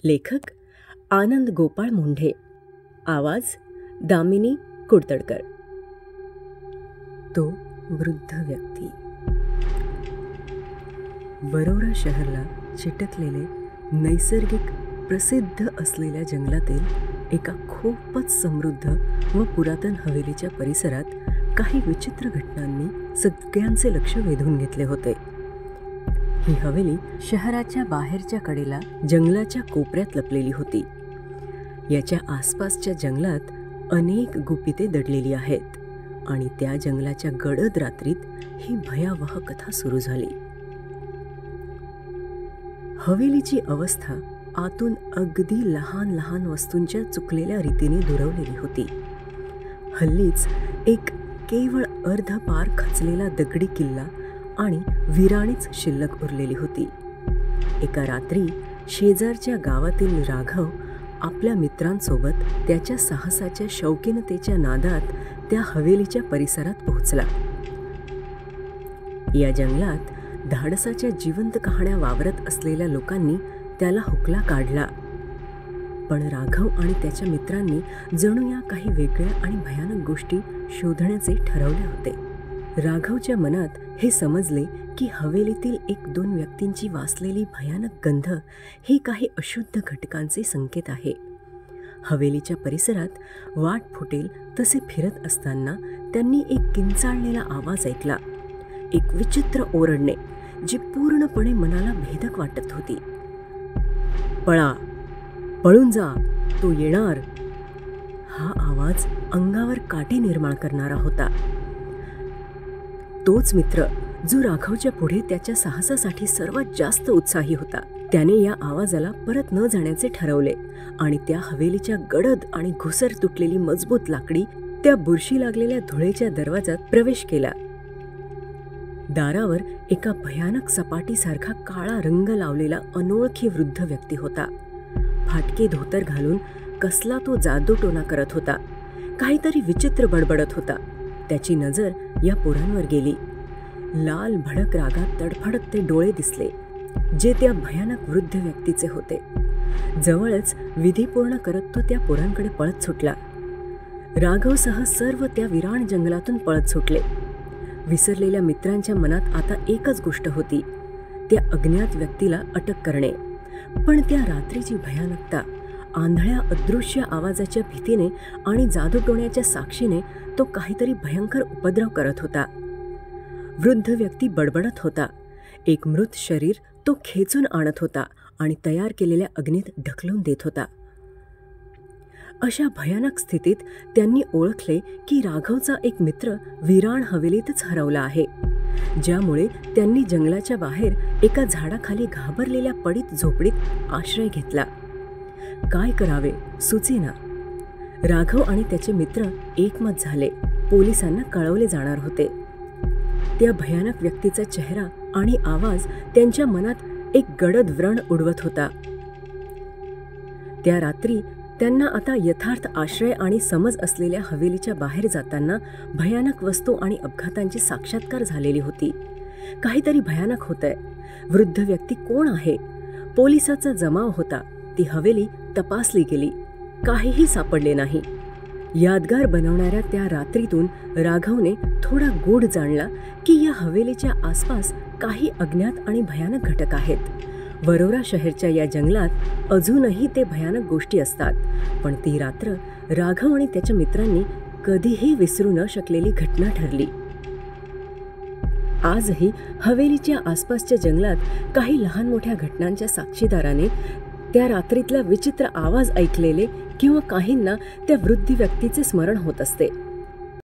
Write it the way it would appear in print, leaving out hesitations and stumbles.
लेखक आनंद गोपाळ मुंढे, आवाज दामिनी कुडतडकर. तो वृद्ध व्यक्ती. वरोरा शहराला चिटकलेले नैसर्गिक प्रसिद्ध असलेल्या जंगलातील एका खूपच समृद्ध व पुरातन हवेलीच्या परिसरात काही विचित्र घटनांनी सगळ्यांचे लक्ष वेधून घेतले होते. ही हवेली शहराच्या बाहेरच्या कडेला जंगलाच्या कोपऱ्यात लपलेली होती. याच्या आसपासच्या जंगलात अनेक गुपिते दडलेली आहेत आणि त्या जंगलाच्या गडद रात्रीत ही भयावह कथा सुरू झाली. हवेलीची अवस्था आतून अगदी लहान लहान वस्तूंच्या चुकलेल्या रीतीने दुरवलेली होती. हल्लीच एक केवळ अर्धपार खचलेला दगडी किल्ला आणि विराणीच शिल्लक उरलेली होती. एका रात्री शेजारच्या गावातील राघव आपल्या मित्रांसोबत त्याच्या साहसाच्या शौकीनतेच्या नादात त्या हवेलीच्या परिसरात पोहोचला. या जंगलात धाडसाच्या जिवंत कहाण्या वावरत असलेल्या लोकांनी त्याला हुकला काढला. पण राघव आणि त्याच्या मित्रांनी जणू या काही वेगळ्या आणि भयानक गोष्टी शोधण्याचे ठरवले होते. राघवच्या मनात हे समजले की हवेलीतील 1-2 व्यक्तींची वासलेली भयानक गंध ही काही अशुद्ध घटकांचे संकेत आहे. हवेलीच्या परिसरात वाट फुटेल तसे फिरत असताना त्यांनी एक किंचाळलेला आवाज ऐकला. एक विचित्र ओरडणे जी पूर्णपणे मनाला भेदक वाटत होती. पळा, पळून जा, तो येणार. हा आवाज अंगावर काटे निर्माण करणारा होता. तोच मित्र जो राघवच्या पुढे त्याच्या साहसासाठी सर्वात जास्त उत्साही होता. त्याने या आवाजाला परत न जाण्याचे ठरवले आणि त्या हवेलीच्या गडद आणि घुसर तुटलेली मजबूत लाकडी त्या बुरशी लागलेल्या धुळेच्या दरवाजात प्रवेश केला. दारावर एका भयानक सपाटीसारखा काळा रंग लावलेला अनोळखी वृद्ध व्यक्ती होता. फाटके धोतर घालून कसला तो जादूटोणा करत होता. काहीतरी विचित्र बडबडत होता. त्याची नजर या पोरांवर गेली. लाल भडक रागात तडफडत ते डोळे दिसले जे त्या भयानक वृद्ध व्यक्तीचे होते. जवळच विधी पूर्ण करत तो त्या पोरांकडे पळत सुटला. राघवसह सर्व त्या विराण जंगलातून पळत सुटले. विसरलेल्या मित्रांच्या मनात आता एकच गोष्ट होती, त्या अज्ञात व्यक्तीला अटक करणे. पण त्या रात्रीची भयानकता, आंधळ्या अदृश्य आवाजाच्या भीतीने आणि जादूटोण्याच्या साक्षीने तो काहीतरी भयंकर उपद्रव करत होता. वृद्ध व्यक्ती बडबडत होता. एक मृत शरीर तो खेचून आणत होता आणि तयार केलेल्या अग्नीत ढकलून देत होता. अशा भयानक स्थितीत त्यांनी ओळखले की राघवचा एक मित्र विराण हवेलीतच हरवला आहे. ज्यामुळे त्यांनी जंगलाच्या बाहेर एका झाडाखाली घाबरलेल्या पडीत झोपडीत आश्रय घेतला. काय करावे सुचेना. राघव आणि त्याचे मित्र एकमत झाले. पोलिसांना कळवले जाणार होते. त्या भयानक व्यक्तीचा चेहरा आणि आवाज त्यांच्या मनात एक गडद व्रण उडवत होता. त्या रात्री त्यांना आता यथार्थ आश्रय आणि समज असलेल्या हवेलीच्या बाहेर जाताना भयानक वस्तू आणि अपघातांची साक्षात्कार झालेली होती. काहीतरी भयानक होतंय. वृद्ध व्यक्ती कोण आहे? पोलिसाचा जमाव होता. ती हवेली तपासली गेली. काहीही सापडले नाही. यादगार बनवणाऱ्या त्या रात्रीतून राघवने थोडा गूढ जाणला की या हवेलीच्या आसपास काही अज्ञात आणि भयानक घटक आहेत. वरोरा शहरच्या या जंगलात अजूनही ते भयानक गोष्टी असतात. पण ती रात्र राघव आणि त्याच्या मित्रांनी कधीही विसरू न शकलेली घटना ठरली. आजही हवेलीच्या आसपासच्या जंगलात काही लहान मोठ्या घटनांच्या साक्षीदाराने त्या रात्रीतला विचित्र आवाज ऐकलेले किंवा काहींना त्या वृद्ध व्यक्तीचे स्मरण होत असते.